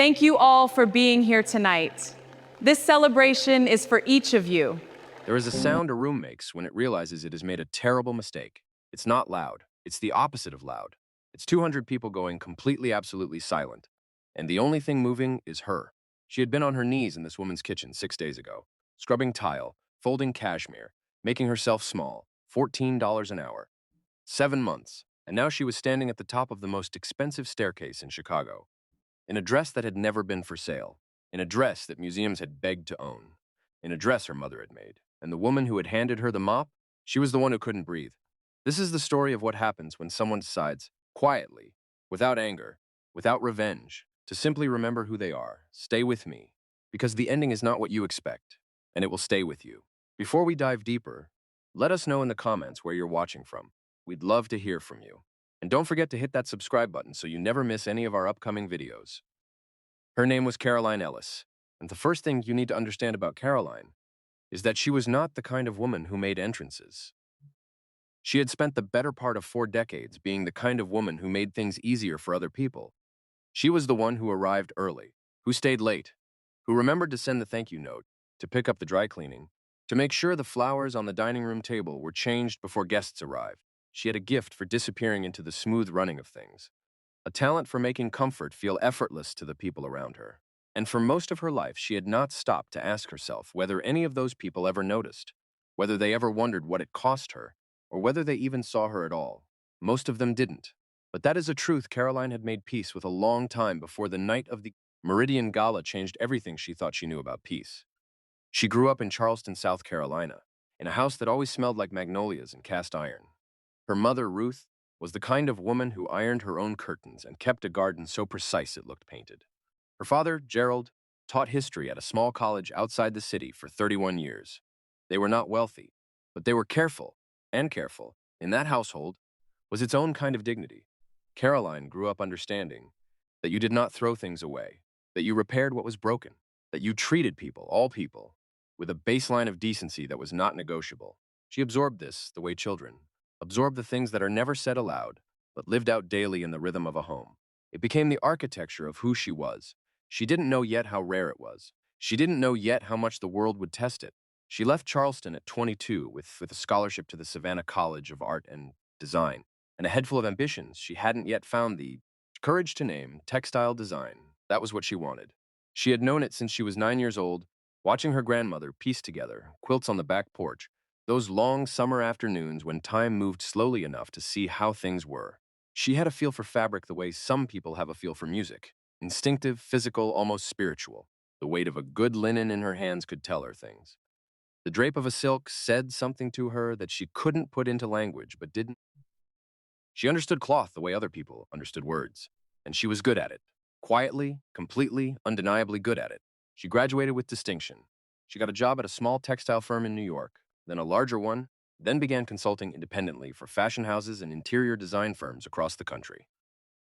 Thank you all for being here tonight. This celebration is for each of you. There is a sound a room makes when it realizes it has made a terrible mistake. It's not loud. It's the opposite of loud. It's 200 people going completely, absolutely silent. And the only thing moving is her. She had been on her knees in this woman's kitchen 6 days ago, scrubbing tile, folding cashmere, making herself small, $14 an hour. 7 months, and now she was standing at the top of the most expensive staircase in Chicago, in a dress that had never been for sale, in a dress that museums had begged to own, in a dress her mother had made. And the woman who had handed her the mop, she was the one who couldn't breathe. This is the story of what happens when someone decides, quietly, without anger, without revenge, to simply remember who they are. Stay with me, because the ending is not what you expect, and it will stay with you. Before we dive deeper, let us know in the comments where you're watching from. We'd love to hear from you. And don't forget to hit that subscribe button so you never miss any of our upcoming videos. Her name was Caroline Ellis, and the first thing you need to understand about Caroline is that she was not the kind of woman who made entrances. She had spent the better part of 4 decades being the kind of woman who made things easier for other people. She was the one who arrived early, who stayed late, who remembered to send the thank you note, to pick up the dry cleaning, to make sure the flowers on the dining room table were changed before guests arrived. She had a gift for disappearing into the smooth running of things, a talent for making comfort feel effortless to the people around her. And for most of her life, she had not stopped to ask herself whether any of those people ever noticed, whether they ever wondered what it cost her, or whether they even saw her at all. Most of them didn't. But that is a truth Caroline had made peace with a long time before the night of the Meridian Gala changed everything she thought she knew about peace. She grew up in Charleston, South Carolina, in a house that always smelled like magnolias and cast iron. Her mother, Ruth, was the kind of woman who ironed her own curtains and kept a garden so precise it looked painted. Her father, Gerald, taught history at a small college outside the city for 31 years. They were not wealthy, but they were careful, and careful, in that household, was its own kind of dignity. Caroline grew up understanding that you did not throw things away, that you repaired what was broken, that you treated people, all people, with a baseline of decency that was not negotiable. She absorbed this the way children absorb the things that are never said aloud, but lived out daily in the rhythm of a home. It became the architecture of who she was. She didn't know yet how rare it was. She didn't know yet how much the world would test it. She left Charleston at 22 with a scholarship to the Savannah College of Art and Design, and a head full of ambitions. She hadn't yet found the courage to name textile design. That was what she wanted. She had known it since she was 9 years old, watching her grandmother piece together quilts on the back porch, those long summer afternoons when time moved slowly enough to see how things were. She had a feel for fabric the way some people have a feel for music. Instinctive, physical, almost spiritual. The weight of a good linen in her hands could tell her things. The drape of a silk said something to her that she couldn't put into language, but didn't. She understood cloth the way other people understood words, and she was good at it. Quietly, completely, undeniably good at it. She graduated with distinction. She got a job at a small textile firm in New York, then a larger one, then began consulting independently for fashion houses and interior design firms across the country.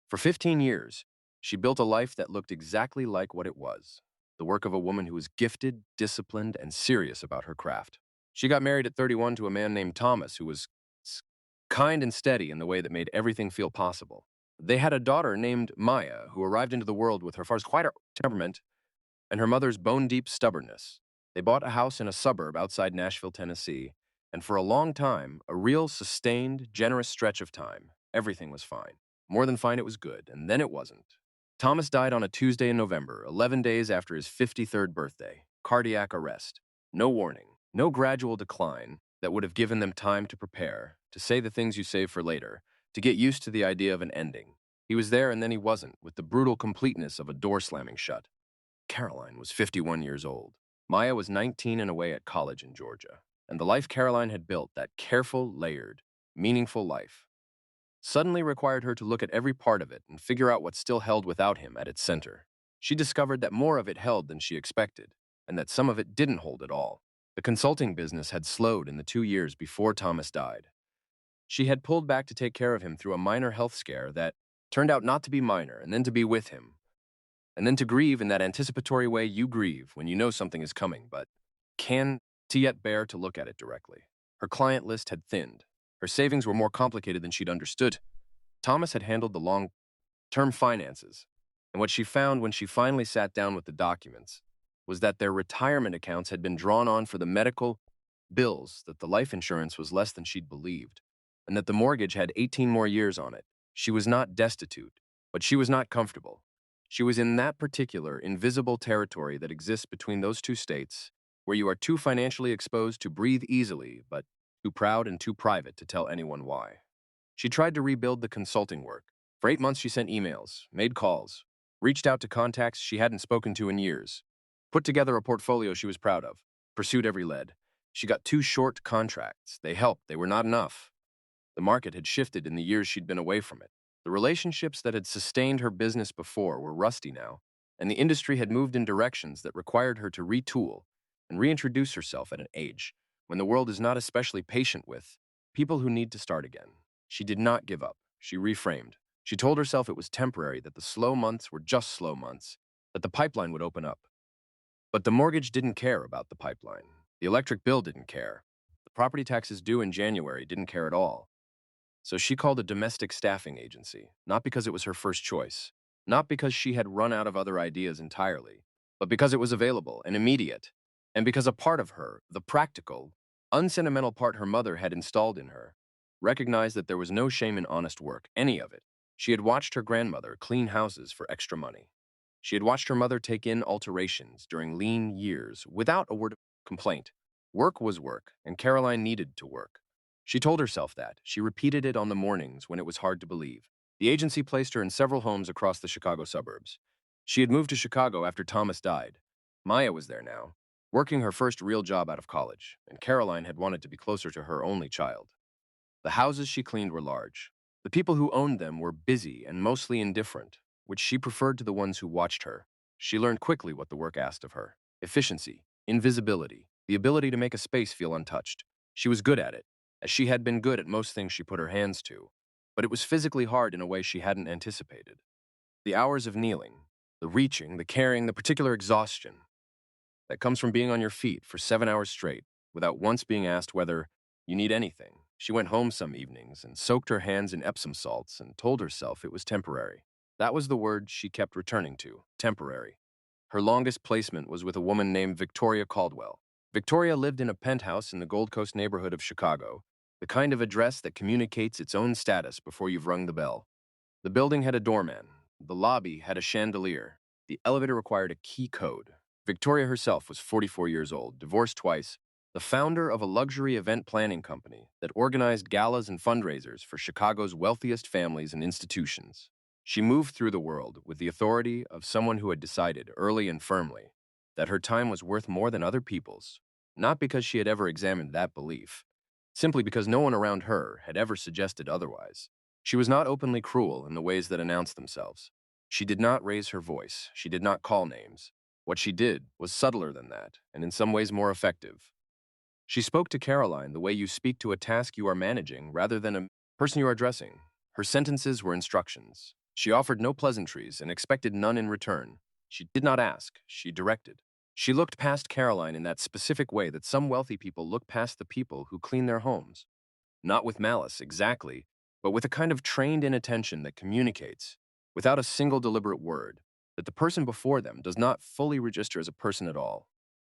For 15 years, she built a life that looked exactly like what it was, the work of a woman who was gifted, disciplined, and serious about her craft. She got married at 31 to a man named Thomas, who was kind and steady in the way that made everything feel possible. They had a daughter named Maya, who arrived into the world with her father's quiet temperament and her mother's bone-deep stubbornness. They bought a house in a suburb outside Nashville, Tennessee, and for a long time, a real sustained, generous stretch of time, everything was fine. More than fine, it was good, and then it wasn't. Thomas died on a Tuesday in November, 11 days after his 53rd birthday. Cardiac arrest. No warning, no gradual decline that would have given them time to prepare, to say the things you save for later, to get used to the idea of an ending. He was there and then he wasn't, with the brutal completeness of a door slamming shut. Caroline was 51 years old. Maya was 19 and away at college in Georgia. And the life Caroline had built, that careful, layered, meaningful life, suddenly required her to look at every part of it and figure out what still held without him at its center. She discovered that more of it held than she expected, and that some of it didn't hold at all. The consulting business had slowed in the 2 years before Thomas died. She had pulled back to take care of him through a minor health scare that turned out not to be minor, and then to be with him, and then to grieve in that anticipatory way you grieve when you know something is coming, but can't yet bear to look at it directly. Her client list had thinned. Her savings were more complicated than she'd understood. Thomas had handled the long-term finances, And what she found when she finally sat down with the documents was that their retirement accounts had been drawn on for the medical bills, that the life insurance was less than she'd believed, and that the mortgage had 18 more years on it. She was not destitute, but she was not comfortable. She was in that particular invisible territory that exists between those two states, where you are too financially exposed to breathe easily, but too proud and too private to tell anyone why. She tried to rebuild the consulting work. For 8 months, she sent emails, made calls, reached out to contacts she hadn't spoken to in years, put together a portfolio she was proud of, pursued every lead. She got 2 short contracts. They helped. They were not enough. The market had shifted in the years she'd been away from it. The relationships that had sustained her business before were rusty now, and the industry had moved in directions that required her to retool and reintroduce herself at an age when the world is not especially patient with people who need to start again. She did not give up. She reframed. She told herself it was temporary, that the slow months were just slow months, that the pipeline would open up. But the mortgage didn't care about the pipeline. The electric bill didn't care. The property taxes due in January didn't care at all. So she called a domestic staffing agency, not because it was her first choice, not because she had run out of other ideas entirely, but because it was available and immediate, and because a part of her, the practical, unsentimental part her mother had installed in her, recognized that there was no shame in honest work, any of it. She had watched her grandmother clean houses for extra money. She had watched her mother take in alterations during lean years without a word of complaint. Work was work, and Caroline needed to work. She told herself that. She repeated it on the mornings when it was hard to believe. The agency placed her in several homes across the Chicago suburbs. She had moved to Chicago after Thomas died. Maya was there now, working her first real job out of college, and Caroline had wanted to be closer to her only child. The houses she cleaned were large. The people who owned them were busy and mostly indifferent, which she preferred to the ones who watched her. She learned quickly what the work asked of her: efficiency, invisibility, the ability to make a space feel untouched. She was good at it, as she had been good at most things she put her hands to, but it was physically hard in a way she hadn't anticipated. The hours of kneeling, the reaching, the carrying, the particular exhaustion that comes from being on your feet for 7 hours straight without once being asked whether you need anything. She went home some evenings and soaked her hands in Epsom salts and told herself it was temporary. That was the word she kept returning to: temporary. Her longest placement was with a woman named Victoria Caldwell. Victoria lived in a penthouse in the Gold Coast neighborhood of Chicago, the kind of address that communicates its own status before you've rung the bell. The building had a doorman. The lobby had a chandelier. The elevator required a key code. Victoria herself was 44 years old, divorced twice, the founder of a luxury event planning company that organized galas and fundraisers for Chicago's wealthiest families and institutions. She moved through the world with the authority of someone who had decided, early and firmly, that her time was worth more than other people's, not because she had ever examined that belief, simply because no one around her had ever suggested otherwise. She was not openly cruel in the ways that announced themselves. She did not raise her voice. She did not call names. What she did was subtler than that, and in some ways more effective. She spoke to Caroline the way you speak to a task you are managing rather than a person you are addressing. Her sentences were instructions. She offered no pleasantries and expected none in return. She did not ask. She directed. She looked past Caroline in that specific way that some wealthy people look past the people who clean their homes. Not with malice, exactly, but with a kind of trained inattention that communicates, without a single deliberate word, that the person before them does not fully register as a person at all.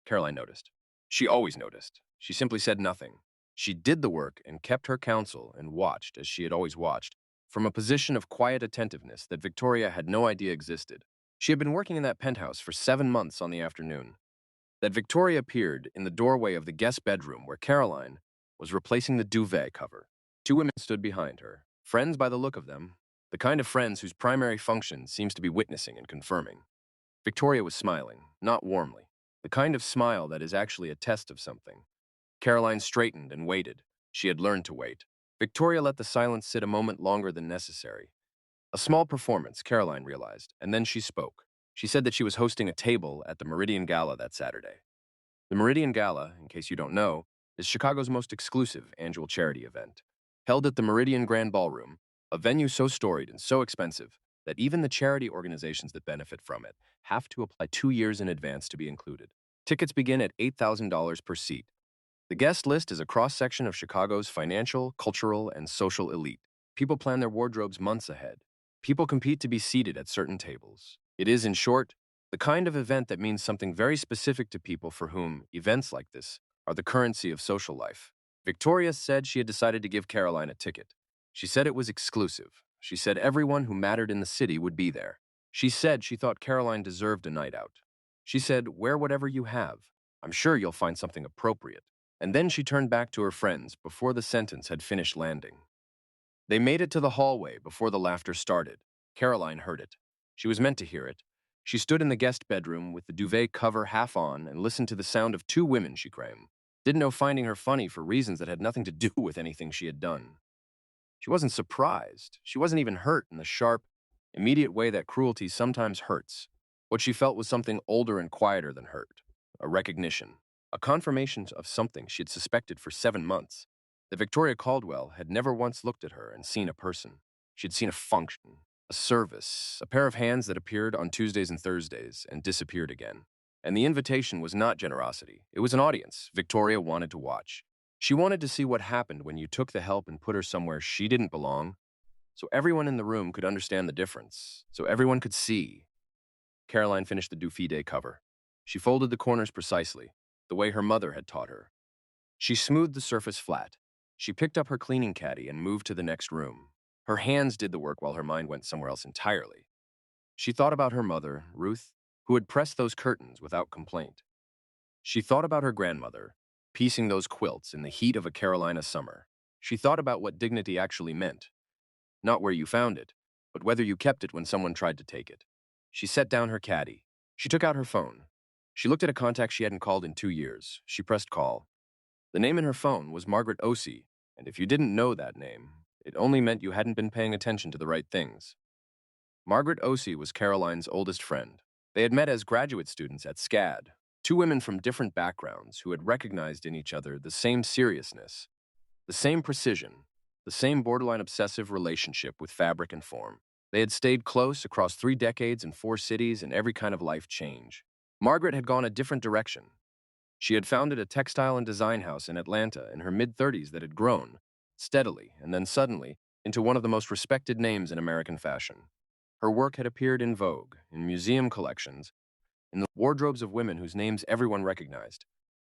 Caroline noticed. She always noticed. She simply said nothing. She did the work and kept her counsel and watched, as she had always watched, from a position of quiet attentiveness that Victoria had no idea existed. She had been working in that penthouse for 7 months on the afternoon that Victoria appeared in the doorway of the guest bedroom where Caroline was replacing the duvet cover. 2 women stood behind her, friends by the look of them, the kind of friends whose primary function seems to be witnessing and confirming. Victoria was smiling, not warmly, the kind of smile that is actually a test of something. Caroline straightened and waited. She had learned to wait. Victoria let the silence sit a moment longer than necessary. A small performance, Caroline realized, and then she spoke. She said that she was hosting a table at the Meridian Gala that Saturday. The Meridian Gala, in case you don't know, is Chicago's most exclusive annual charity event. Held at the Meridian Grand Ballroom, a venue so storied and so expensive that even the charity organizations that benefit from it have to apply 2 years in advance to be included. Tickets begin at $8,000 per seat. The guest list is a cross-section of Chicago's financial, cultural, and social elite. People plan their wardrobes months ahead. People compete to be seated at certain tables. It is, in short, the kind of event that means something very specific to people for whom events like this are the currency of social life. Victoria said she had decided to give Caroline a ticket. She said it was exclusive. She said everyone who mattered in the city would be there. She said she thought Caroline deserved a night out. She said, "Wear whatever you have. I'm sure you'll find something appropriate." And then she turned back to her friends before the sentence had finished landing. They made it to the hallway before the laughter started. Caroline heard it. She was meant to hear it. She stood in the guest bedroom with the duvet cover half on and listened to the sound of two women she claimed. Didn't know finding her funny for reasons that had nothing to do with anything she had done. She wasn't surprised. She wasn't even hurt in the sharp, immediate way that cruelty sometimes hurts. What she felt was something older and quieter than hurt. A recognition. A confirmation of something she had suspected for 7 months. That Victoria Caldwell had never once looked at her and seen a person. She had seen a function, a service, a pair of hands that appeared on Tuesdays and Thursdays and disappeared again. And the invitation was not generosity. It was an audience Victoria wanted to watch. She wanted to see what happened when you took the help and put her somewhere she didn't belong, so everyone in the room could understand the difference, so everyone could see. Caroline finished the Dufide cover. She folded the corners precisely, the way her mother had taught her. She smoothed the surface flat. She picked up her cleaning caddy and moved to the next room. Her hands did the work while her mind went somewhere else entirely. She thought about her mother, Ruth, who had pressed those curtains without complaint. She thought about her grandmother, piecing those quilts in the heat of a Carolina summer. She thought about what dignity actually meant. Not where you found it, but whether you kept it when someone tried to take it. She set down her caddy. She took out her phone. She looked at a contact she hadn't called in 2 years. She pressed call. The name in her phone was Margaret Osey, and if you didn't know that name, it only meant you hadn't been paying attention to the right things. Margaret Osey was Caroline's oldest friend. They had met as graduate students at SCAD, two women from different backgrounds who had recognized in each other the same seriousness, the same precision, the same borderline obsessive relationship with fabric and form. They had stayed close across 3 decades in 4 cities and every kind of life change. Margaret had gone a different direction. She had founded a textile and design house in Atlanta in her mid-30s that had grown, steadily and then suddenly, into one of the most respected names in American fashion. Her work had appeared in Vogue, in museum collections, in the wardrobes of women whose names everyone recognized.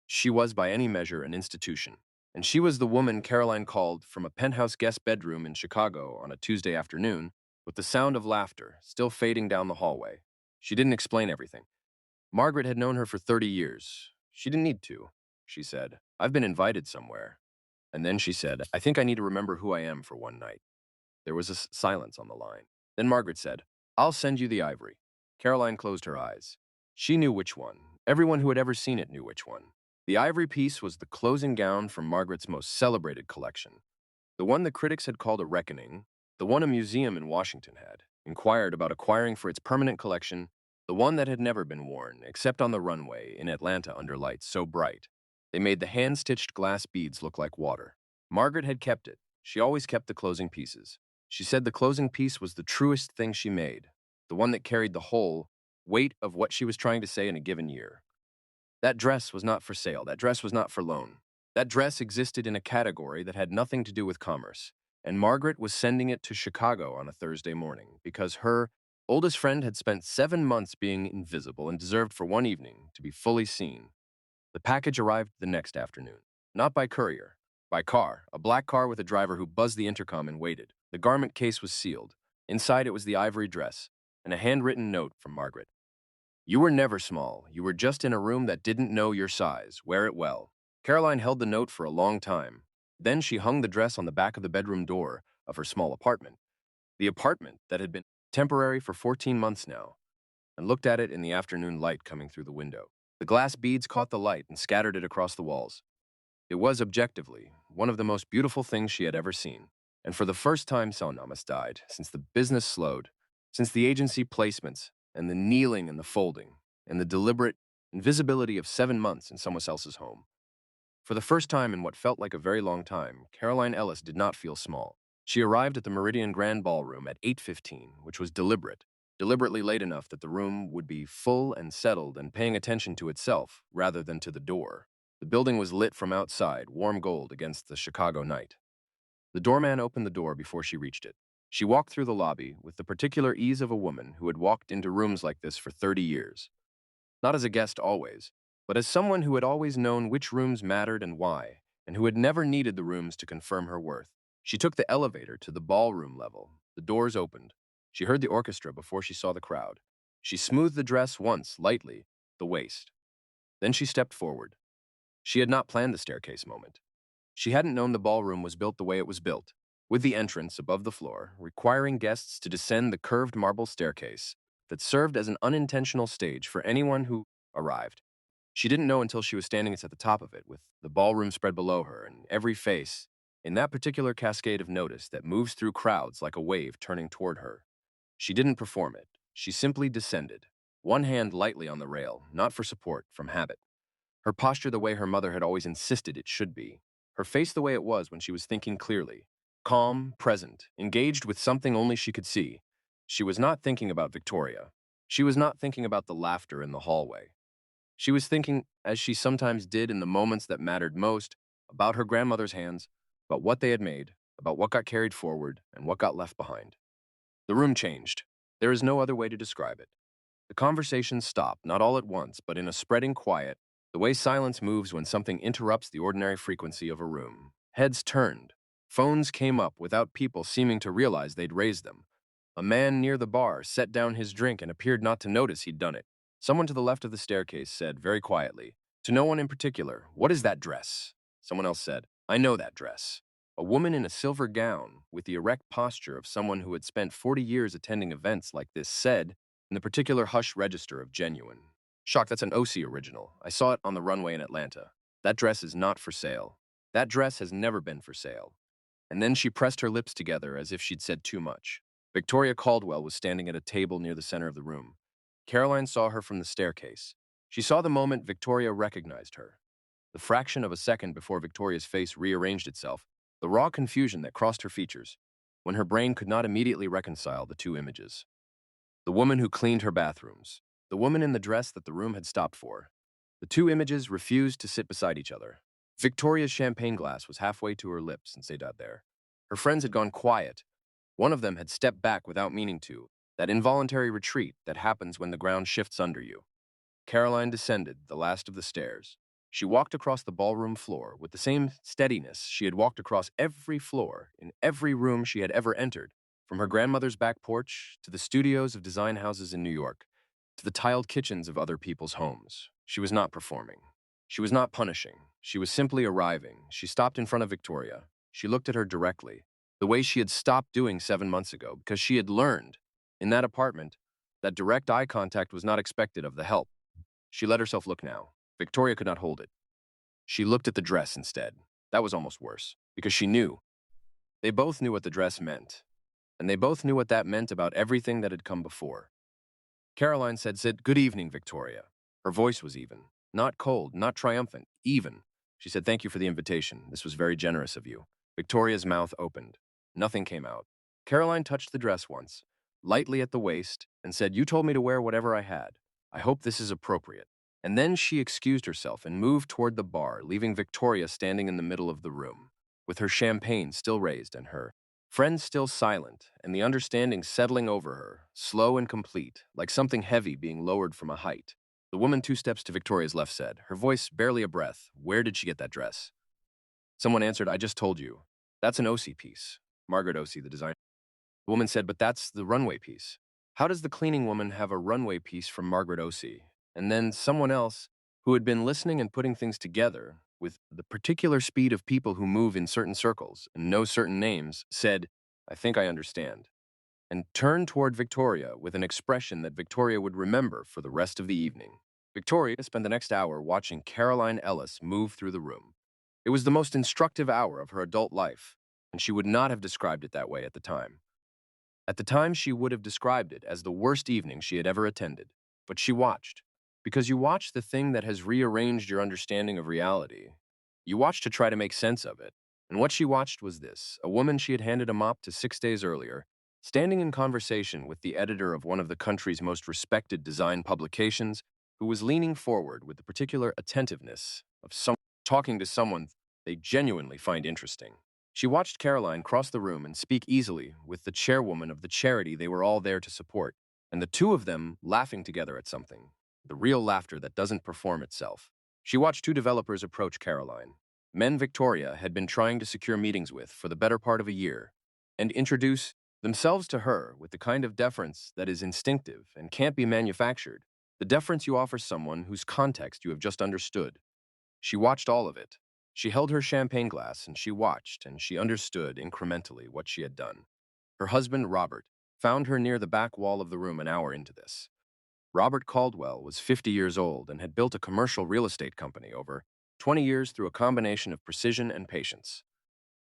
She was, by any measure, an institution. And she was the woman Caroline called from a penthouse guest bedroom in Chicago on a Tuesday afternoon, with the sound of laughter still fading down the hallway. She didn't explain everything. Margaret had known her for 30 years. She didn't need to, she said. I've been invited somewhere. And then she said, I think I need to remember who I am for one night. There was a silence on the line. Then Margaret said, I'll send you the ivory. Caroline closed her eyes. She knew which one. Everyone who had ever seen it knew which one. The ivory piece was the closing gown from Margaret's most celebrated collection. The one the critics had called a reckoning, the one a museum in Washington had inquired about acquiring for its permanent collection, the one that had never been worn except on the runway in Atlanta under lights so bright. They made the hand-stitched glass beads look like water. Margaret had kept it. She always kept the closing pieces. She said the closing piece was the truest thing she made, the one that carried the whole weight of what she was trying to say in a given year. That dress was not for sale. That dress was not for loan. That dress existed in a category that had nothing to do with commerce, and Margaret was sending it to Chicago on a Thursday morning because her oldest friend had spent 7 months being invisible and deserved for one evening to be fully seen. The package arrived the next afternoon, not by courier, by car, a black car with a driver who buzzed the intercom and waited. The garment case was sealed. Inside it was the ivory dress and a handwritten note from Margaret. You were never small. You were just in a room that didn't know your size. Wear it well. Caroline held the note for a long time. Then she hung the dress on the back of the bedroom door of her small apartment, the apartment that had been temporary for 14 months now, and looked at it in the afternoon light coming through the window. The glass beads caught the light and scattered it across the walls. It was, objectively, one of the most beautiful things she had ever seen. And for the first time, Namas died, since the business slowed, since the agency placements, and the kneeling and the folding, and the deliberate invisibility of 7 months in someone else's home. For the first time in what felt like a very long time, Caroline Ellis did not feel small. She arrived at the Meridian Grand Ballroom at 8:15, which was deliberately late enough that the room would be full and settled and paying attention to itself rather than to the door. The building was lit from outside, warm gold against the Chicago night. The doorman opened the door before she reached it. She walked through the lobby with the particular ease of a woman who had walked into rooms like this for 30 years. Not as a guest always, but as someone who had always known which rooms mattered and why, and who had never needed the rooms to confirm her worth. She took the elevator to the ballroom level. The doors opened. She heard the orchestra before she saw the crowd. She smoothed the dress once, lightly, the waist. Then she stepped forward. She had not planned the staircase moment. She hadn't known the ballroom was built the way it was built, with the entrance above the floor, requiring guests to descend the curved marble staircase that served as an unintentional stage for anyone who arrived. She didn't know until she was standing at the top of it, with the ballroom spread below her and every face in that particular cascade of notice that moves through crowds like a wave turning toward her. She didn't perform it. She simply descended, one hand lightly on the rail, not for support, from habit. Her posture the way her mother had always insisted it should be. Her face the way it was when she was thinking clearly. Calm, present, engaged with something only she could see. She was not thinking about Victoria. She was not thinking about the laughter in the hallway. She was thinking, as she sometimes did in the moments that mattered most, about her grandmother's hands, about what they had made, about what got carried forward and what got left behind. The room changed. There is no other way to describe it. The conversation stopped, not all at once, but in a spreading quiet, the way silence moves when something interrupts the ordinary frequency of a room. Heads turned. Phones came up without people seeming to realize they'd raised them. A man near the bar set down his drink and appeared not to notice he'd done it. Someone to the left of the staircase said very quietly, to no one in particular, "What is that dress?" Someone else said, "I know that dress." A woman in a silver gown, with the erect posture of someone who had spent 40 years attending events like this, said, in the particular hushed register of genuine, "Shock, that's an OC original. I saw it on the runway in Atlanta. That dress is not for sale. That dress has never been for sale." And then she pressed her lips together as if she'd said too much. Victoria Caldwell was standing at a table near the center of the room. Caroline saw her from the staircase. She saw the moment Victoria recognized her. The fraction of a second before Victoria's face rearranged itself, the raw confusion that crossed her features, when her brain could not immediately reconcile the two images. The woman who cleaned her bathrooms, the woman in the dress that the room had stopped for. The two images refused to sit beside each other. Victoria's champagne glass was halfway to her lips and stayed out there. Her friends had gone quiet. One of them had stepped back without meaning to, that involuntary retreat that happens when the ground shifts under you. Caroline descended the last of the stairs. She walked across the ballroom floor with the same steadiness she had walked across every floor in every room she had ever entered, from her grandmother's back porch to the studios of design houses in New York, to the tiled kitchens of other people's homes. She was not performing. She was not punishing. She was simply arriving. She stopped in front of Victoria. She looked at her directly, the way she had stopped doing 7 months ago, because she had learned, in that apartment, that direct eye contact was not expected of the help. She let herself look now. Victoria could not hold it. She looked at the dress instead. That was almost worse, because she knew. They both knew what the dress meant, and they both knew what that meant about everything that had come before. Caroline said, "Good evening, Victoria." Her voice was even. Not cold, not triumphant, even. She said, "Thank you for the invitation. This was very generous of you." Victoria's mouth opened. Nothing came out. Caroline touched the dress once, lightly at the waist, and said, "You told me to wear whatever I had. I hope this is appropriate." And then she excused herself and moved toward the bar, leaving Victoria standing in the middle of the room, with her champagne still raised and her friends still silent, and the understanding settling over her, slow and complete, like something heavy being lowered from a height. The woman 2 steps to Victoria's left said, her voice barely a breath, "Where did she get that dress?" Someone answered, "I just told you. That's an OC piece. Margaret OC, the designer." The woman said, "But that's the runway piece. How does the cleaning woman have a runway piece from Margaret OC?" And then someone else, who had been listening and putting things together with the particular speed of people who move in certain circles and know certain names, said, "I think I understand," and turned toward Victoria with an expression that Victoria would remember for the rest of the evening. Victoria spent the next hour watching Caroline Ellis move through the room. It was the most instructive hour of her adult life, and she would not have described it that way at the time. At the time, she would have described it as the worst evening she had ever attended. But she watched. Because you watch the thing that has rearranged your understanding of reality. You watch to try to make sense of it. And what she watched was this: a woman she had handed a mop to 6 days earlier, standing in conversation with the editor of one of the country's most respected design publications, who was leaning forward with the particular attentiveness of someone talking to someone they genuinely find interesting. She watched Caroline cross the room and speak easily with the chairwoman of the charity they were all there to support, and the two of them laughing together at something, the real laughter that doesn't perform itself. She watched two developers approach Caroline, men Victoria had been trying to secure meetings with for the better part of a year, and introduce themselves to her with the kind of deference that is instinctive and can't be manufactured, the deference you offer someone whose context you have just understood. She watched all of it. She held her champagne glass and she watched and she understood incrementally what she had done. Her husband, Robert, found her near the back wall of the room an hour into this. Robert Caldwell was 50 years old and had built a commercial real estate company over 20 years through a combination of precision and patience.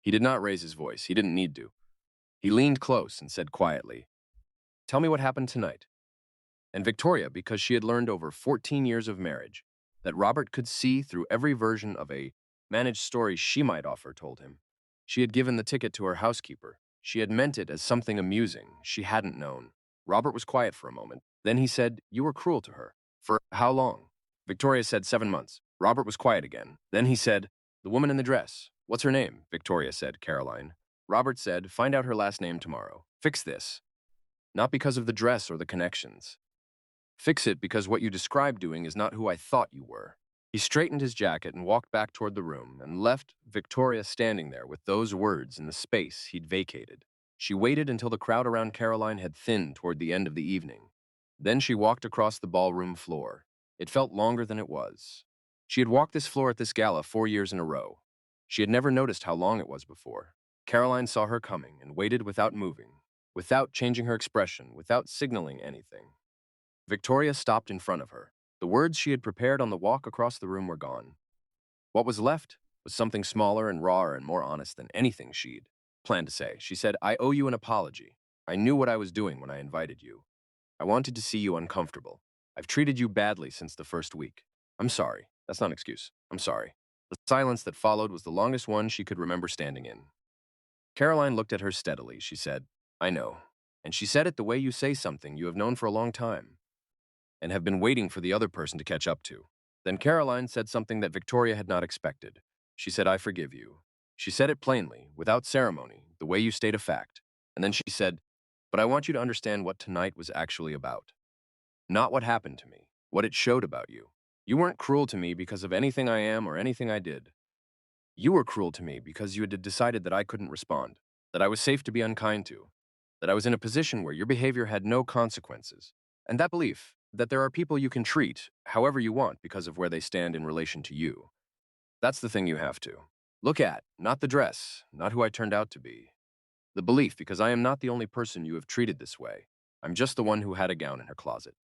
He did not raise his voice. He didn't need to. He leaned close and said quietly, "Tell me what happened tonight." And Victoria, because she had learned over 14 years of marriage, that Robert could see through every version of a managed story she might offer, told him. She had given the ticket to her housekeeper. She had meant it as something amusing she hadn't known. Robert was quiet for a moment. Then he said, "You were cruel to her. For how long?" Victoria said 7 months. Robert was quiet again. Then he said, "The woman in the dress. What's her name?" Victoria said, "Caroline." Robert said, "Find out her last name tomorrow. Fix this. Not because of the dress or the connections. Fix it because what you described doing is not who I thought you were." He straightened his jacket and walked back toward the room and left Victoria standing there with those words in the space he'd vacated. She waited until the crowd around Caroline had thinned toward the end of the evening. Then she walked across the ballroom floor. It felt longer than it was. She had walked this floor at this gala 4 years in a row. She had never noticed how long it was before. Caroline saw her coming and waited without moving, without changing her expression, without signaling anything. Victoria stopped in front of her. The words she had prepared on the walk across the room were gone. What was left was something smaller and rawer and more honest than anything she'd planned to say. She said, "I owe you an apology. I knew what I was doing when I invited you. I wanted to see you uncomfortable. I've treated you badly since the first week. I'm sorry. That's not an excuse. I'm sorry." The silence that followed was the longest one she could remember standing in. Caroline looked at her steadily. She said, "I know. And she said it the way you say something you have known for a long time and have been waiting for the other person to catch up to." Then Caroline said something that Victoria had not expected. She said, "I forgive you." She said it plainly, without ceremony, the way you state a fact. And then she said, "But I want you to understand what tonight was actually about. Not what happened to me, what it showed about you. You weren't cruel to me because of anything I am or anything I did. You were cruel to me because you had decided that I couldn't respond, that I was safe to be unkind to, that I was in a position where your behavior had no consequences. And that belief, that there are people you can treat however you want because of where they stand in relation to you, that's the thing you have to look at, not the dress, not who I turned out to be. The belief, because I am not the only person you have treated this way. I'm just the one who had a gown in her closet."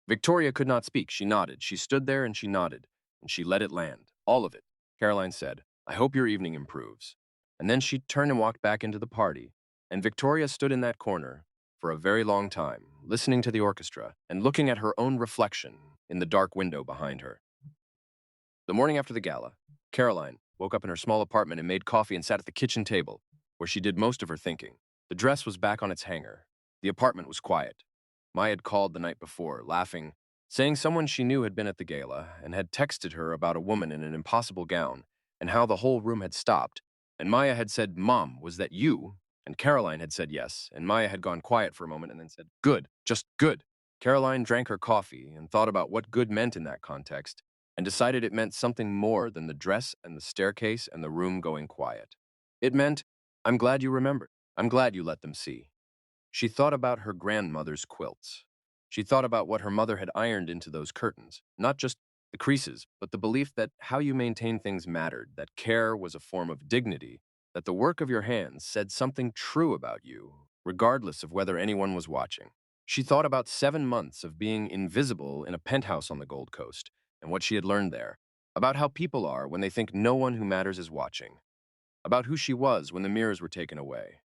Victoria could not speak. She nodded. She stood there and she nodded, and she let it land. All of it. Caroline said, "I hope your evening improves." And then she turned and walked back into the party, and Victoria stood in that corner for a very long time, listening to the orchestra and looking at her own reflection in the dark window behind her. The morning after the gala, Caroline woke up in her small apartment and made coffee and sat at the kitchen table, where she did most of her thinking. The dress was back on its hanger. The apartment was quiet. Maya had called the night before, laughing, saying someone she knew had been at the gala and had texted her about a woman in an impossible gown and how the whole room had stopped. And Maya had said, "Mom, was that you?" And Caroline had said yes, and Maya had gone quiet for a moment and then said, "Good, just good." Caroline drank her coffee and thought about what good meant in that context and decided it meant something more than the dress and the staircase and the room going quiet. It meant, "I'm glad you remembered. I'm glad you let them see." She thought about her grandmother's quilts. She thought about what her mother had ironed into those curtains, not just the creases, but the belief that how you maintain things mattered, that care was a form of dignity, that the work of your hands said something true about you, regardless of whether anyone was watching. She thought about 7 months of being invisible in a penthouse on the Gold Coast and what she had learned there, about how people are when they think no one who matters is watching, about who she was when the mirrors were taken away.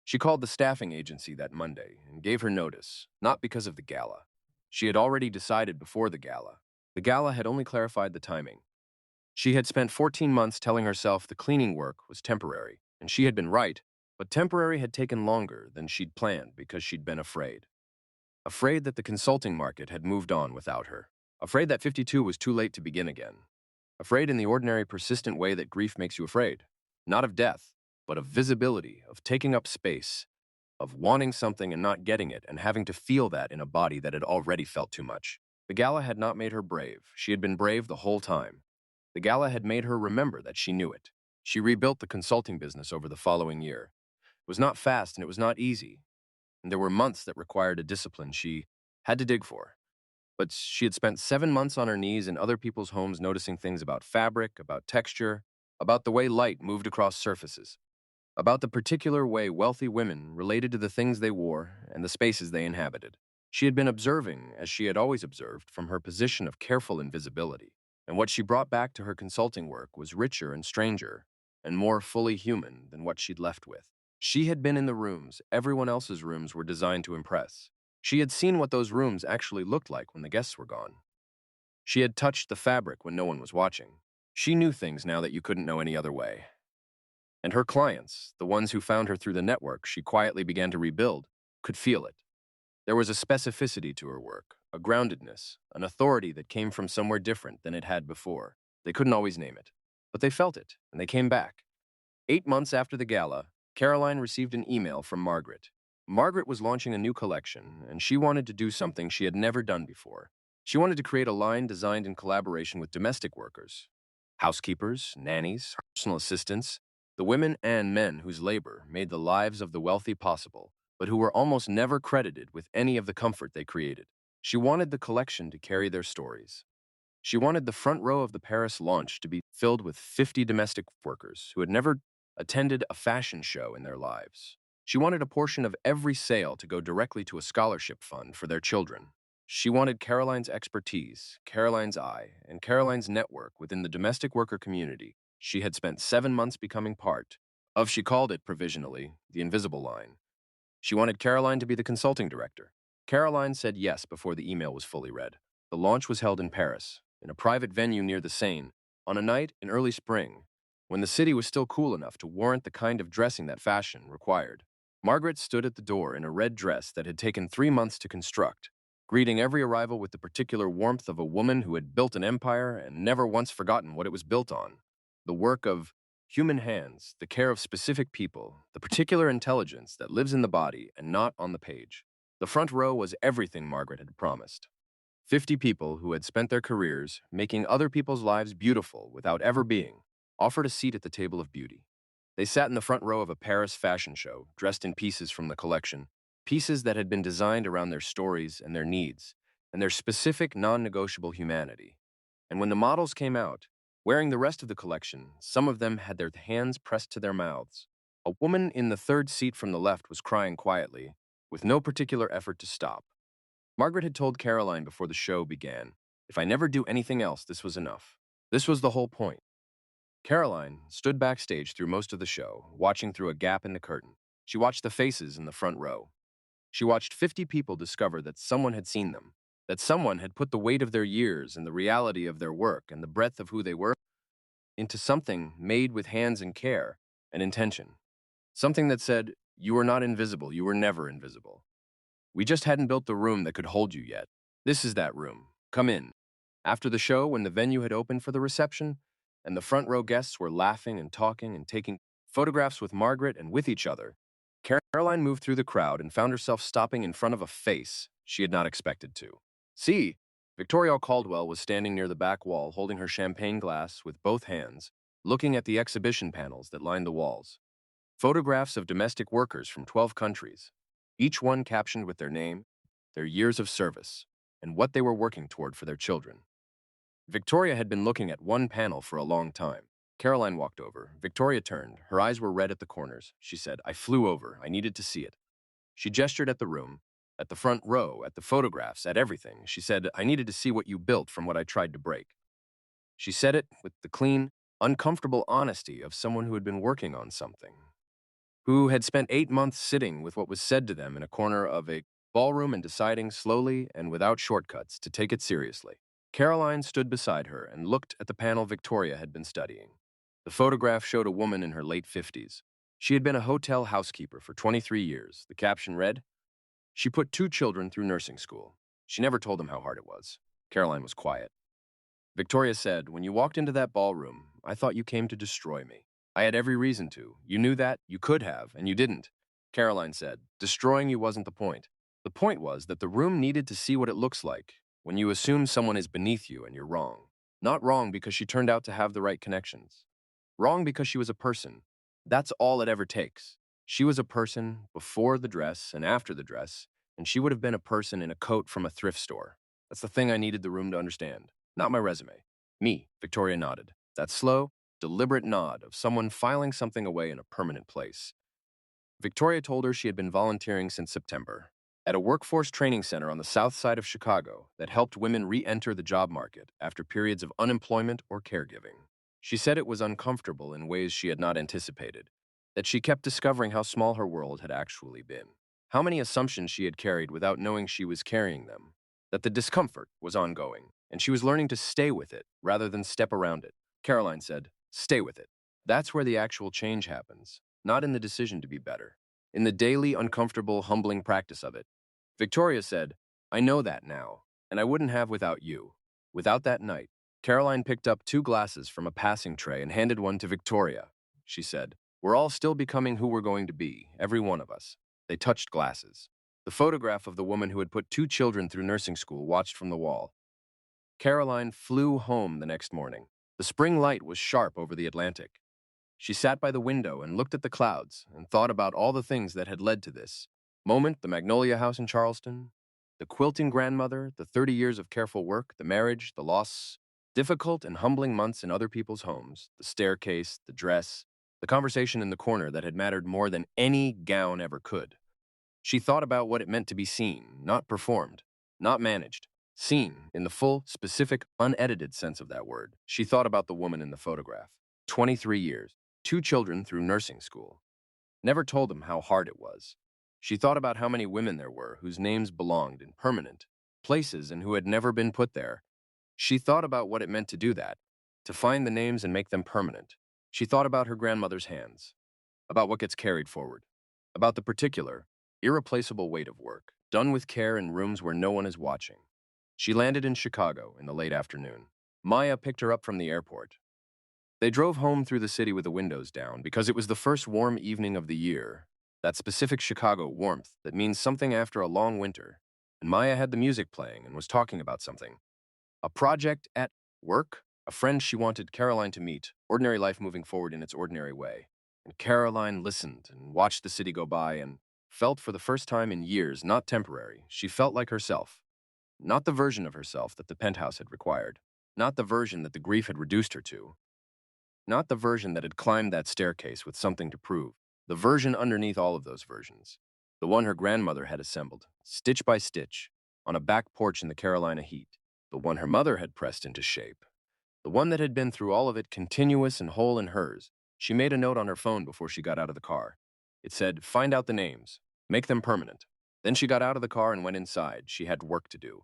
She called the staffing agency that Monday and gave her notice, not because of the gala. She had already decided before the gala. The gala had only clarified the timing. She had spent 14 months telling herself the cleaning work was temporary, and she had been right, but temporary had taken longer than she'd planned because she'd been afraid. Afraid that the consulting market had moved on without her. Afraid that 52 was too late to begin again. Afraid in the ordinary persistent way that grief makes you afraid. Not of death, but of visibility, of taking up space, of wanting something and not getting it, and having to feel that in a body that had already felt too much. The gala had not made her brave. She had been brave the whole time. The gala had made her remember that she knew it. She rebuilt the consulting business over the following year. It was not fast and it was not easy, and there were months that required a discipline she had to dig for. But she had spent 7 months on her knees in other people's homes noticing things about fabric, about texture, about the way light moved across surfaces, about the particular way wealthy women related to the things they wore and the spaces they inhabited. She had been observing, as she had always observed, from her position of careful invisibility, and what she brought back to her consulting work was richer and stranger and more fully human than what she'd left with. She had been in the rooms everyone else's rooms were designed to impress. She had seen what those rooms actually looked like when the guests were gone. She had touched the fabric when no one was watching. She knew things now that you couldn't know any other way. And her clients, the ones who found her through the network she quietly began to rebuild, could feel it. There was a specificity to her work, a groundedness, an authority that came from somewhere different than it had before. They couldn't always name it, but they felt it, and they came back. 8 months after the gala, Caroline received an email from Margaret. Margaret was launching a new collection, and she wanted to do something she had never done before. She wanted to create a line designed in collaboration with domestic workers, housekeepers, nannies, personal assistants, the women and men whose labor made the lives of the wealthy possible, but who were almost never credited with any of the comfort they created. She wanted the collection to carry their stories. She wanted the front row of the Paris launch to be filled with 50 domestic workers who had never attended a fashion show in their lives. She wanted a portion of every sale to go directly to a scholarship fund for their children. She wanted Caroline's expertise, Caroline's eye, and Caroline's network within the domestic worker community she had spent 7 months becoming part of. She called it, provisionally, the invisible line. She wanted Caroline to be the consulting director. Caroline said yes before the email was fully read. The launch was held in Paris, in a private venue near the Seine, on a night in early spring, when the city was still cool enough to warrant the kind of dressing that fashion required. Margaret stood at the door in a red dress that had taken 3 months to construct, greeting every arrival with the particular warmth of a woman who had built an empire and never once forgotten what it was built on. The work of human hands, the care of specific people, the particular intelligence that lives in the body and not on the page. The front row was everything Margaret had promised. 50 people who had spent their careers making other people's lives beautiful without ever being, offered a seat at the table of beauty. They sat in the front row of a Paris fashion show, dressed in pieces from the collection, pieces that had been designed around their stories and their needs, and their specific non-negotiable humanity. And when the models came out, wearing the rest of the collection, some of them had their hands pressed to their mouths. A woman in the third seat from the left was crying quietly, with no particular effort to stop. Margaret had told Caroline before the show began, if I never do anything else, this was enough. This was the whole point. Caroline stood backstage through most of the show, watching through a gap in the curtain. She watched the faces in the front row. She watched 50 people discover that someone had seen them, that someone had put the weight of their years and the reality of their work and the breadth of who they were into something made with hands and care and intention. Something that said, you are not invisible, you were never invisible. We just hadn't built the room that could hold you yet. This is that room. Come in. After the show, when the venue had opened for the reception, and the front row guests were laughing and talking and taking photographs with Margaret and with each other, Caroline moved through the crowd and found herself stopping in front of a face she had not expected to see. Victoria Caldwell was standing near the back wall, holding her champagne glass with both hands, looking at the exhibition panels that lined the walls. Photographs of domestic workers from 12 countries, each one captioned with their name, their years of service, and what they were working toward for their children. Victoria had been looking at one panel for a long time. Caroline walked over. Victoria turned. Her eyes were red at the corners. She said, I flew over. I needed to see it. She gestured at the room, at the front row, at the photographs, at everything. She said, I needed to see what you built from what I tried to break. She said it with the clean, uncomfortable honesty of someone who had been working on something, who had spent 8 months sitting with what was said to them in a corner of a ballroom and deciding slowly and without shortcuts to take it seriously. Caroline stood beside her and looked at the panel Victoria had been studying. The photograph showed a woman in her late 50s. She had been a hotel housekeeper for 23 years. The caption read, she put 2 children through nursing school. She never told them how hard it was. Caroline was quiet. Victoria said, when you walked into that ballroom, I thought you came to destroy me. I had every reason to. You knew that, you could have, and you didn't. Caroline said, destroying you wasn't the point. The point was that the room needed to see what it looks like when you assume someone is beneath you and you're wrong. Not wrong because she turned out to have the right connections. Wrong because she was a person. That's all it ever takes. She was a person before the dress and after the dress, and she would have been a person in a coat from a thrift store. That's the thing I needed the room to understand, not my resume. Me, Victoria nodded. That slow, deliberate nod of someone filing something away in a permanent place. Victoria told her she had been volunteering since September at a workforce training center on the south side of Chicago that helped women re-enter the job market after periods of unemployment or caregiving. She said it was uncomfortable in ways she had not anticipated, that she kept discovering how small her world had actually been, how many assumptions she had carried without knowing she was carrying them, that the discomfort was ongoing, and she was learning to stay with it rather than step around it. Caroline said, stay with it. That's where the actual change happens, not in the decision to be better, in the daily, uncomfortable, humbling practice of it. Victoria said, I know that now, and I wouldn't have without you. Without that night, Caroline picked up 2 glasses from a passing tray and handed one to Victoria. She said, we're all still becoming who we're going to be, every one of us. They touched glasses. The photograph of the woman who had put 2 children through nursing school watched from the wall. Caroline flew home the next morning. The spring light was sharp over the Atlantic. She sat by the window and looked at the clouds and thought about all the things that had led to this moment, the Magnolia House in Charleston, the quilting grandmother, the 30 years of careful work, the marriage, the loss, difficult and humbling months in other people's homes, the staircase, the dress, the conversation in the corner that had mattered more than any gown ever could. She thought about what it meant to be seen, not performed, not managed. Seen, in the full, specific, unedited sense of that word. She thought about the woman in the photograph. 23 years, 2 children through nursing school. Never told them how hard it was. She thought about how many women there were whose names belonged in permanent places and who had never been put there. She thought about what it meant to do that, to find the names and make them permanent. She thought about her grandmother's hands, about what gets carried forward, about the particular, irreplaceable weight of work, done with care in rooms where no one is watching. She landed in Chicago in the late afternoon. Maya picked her up from the airport. They drove home through the city with the windows down because it was the first warm evening of the year, that specific Chicago warmth that means something after a long winter. And Maya had the music playing and was talking about something. A project at work, a friend she wanted Caroline to meet, ordinary life moving forward in its ordinary way. And Caroline listened and watched the city go by and felt for the first time in years, not temporary, she felt like herself. Not the version of herself that the penthouse had required. Not the version that the grief had reduced her to. Not the version that had climbed that staircase with something to prove. The version underneath all of those versions. The one her grandmother had assembled, stitch by stitch, on a back porch in the Carolina heat. The one her mother had pressed into shape. The one that had been through all of it continuous and whole in hers. She made a note on her phone before she got out of the car. It said, find out the names. Make them permanent. Then she got out of the car and went inside. She had work to do.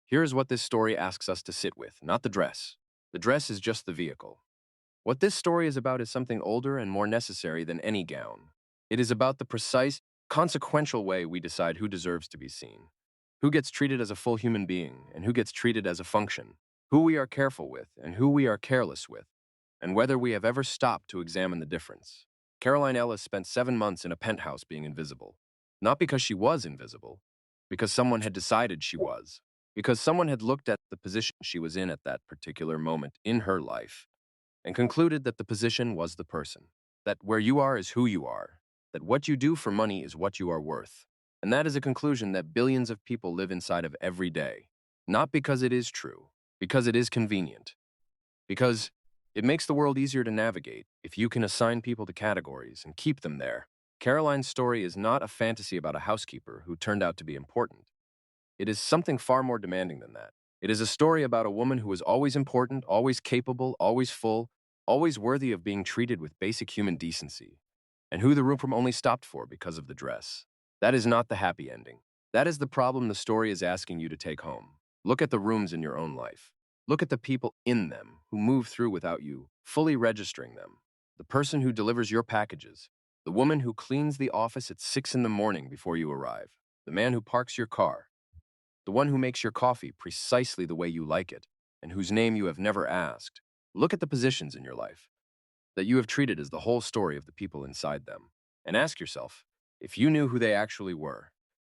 Here's what this story asks us to sit with, not the dress. The dress is just the vehicle. What this story is about is something older and more necessary than any gown. It is about the precise, consequential way we decide who deserves to be seen, who gets treated as a full human being and who gets treated as a function, who we are careful with and who we are careless with, and whether we have ever stopped to examine the difference. Caroline Ellis spent 7 months in a penthouse being invisible, not because she was invisible, because someone had decided she was, because someone had looked at the position she was in at that particular moment in her life and concluded that the position was the person, that where you are is who you are, that what you do for money is what you are worth. And that is a conclusion that billions of people live inside of every day, not because it is true, because it is convenient, because it makes the world easier to navigate if you can assign people to categories and keep them there. Caroline's story is not a fantasy about a housekeeper who turned out to be important. It is something far more demanding than that. It is a story about a woman who was always important, always capable, always full, always worthy of being treated with basic human decency, and who the room only stopped for because of the dress. That is not the happy ending. That is the problem the story is asking you to take home. Look at the rooms in your own life. Look at the people in them who move through without you fully registering them. The person who delivers your packages. The woman who cleans the office at 6 in the morning before you arrive. The man who parks your car. The one who makes your coffee precisely the way you like it, and whose name you have never asked. Look at the positions in your life. that you have treated as the whole story of the people inside them. And ask yourself, if you knew who they actually were,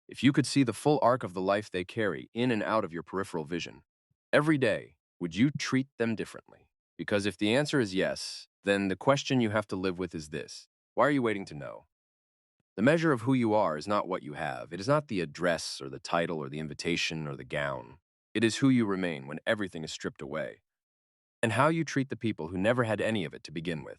if you could see the full arc of the life they carry in and out of your peripheral vision, every day, would you treat them differently? Because if the answer is yes, then the question you have to live with is this: why are you waiting to know? The measure of who you are is not what you have. It is not the address or the title or the invitation or the gown. It is who you remain when everything is stripped away, and how you treat the people who never had any of it to begin with.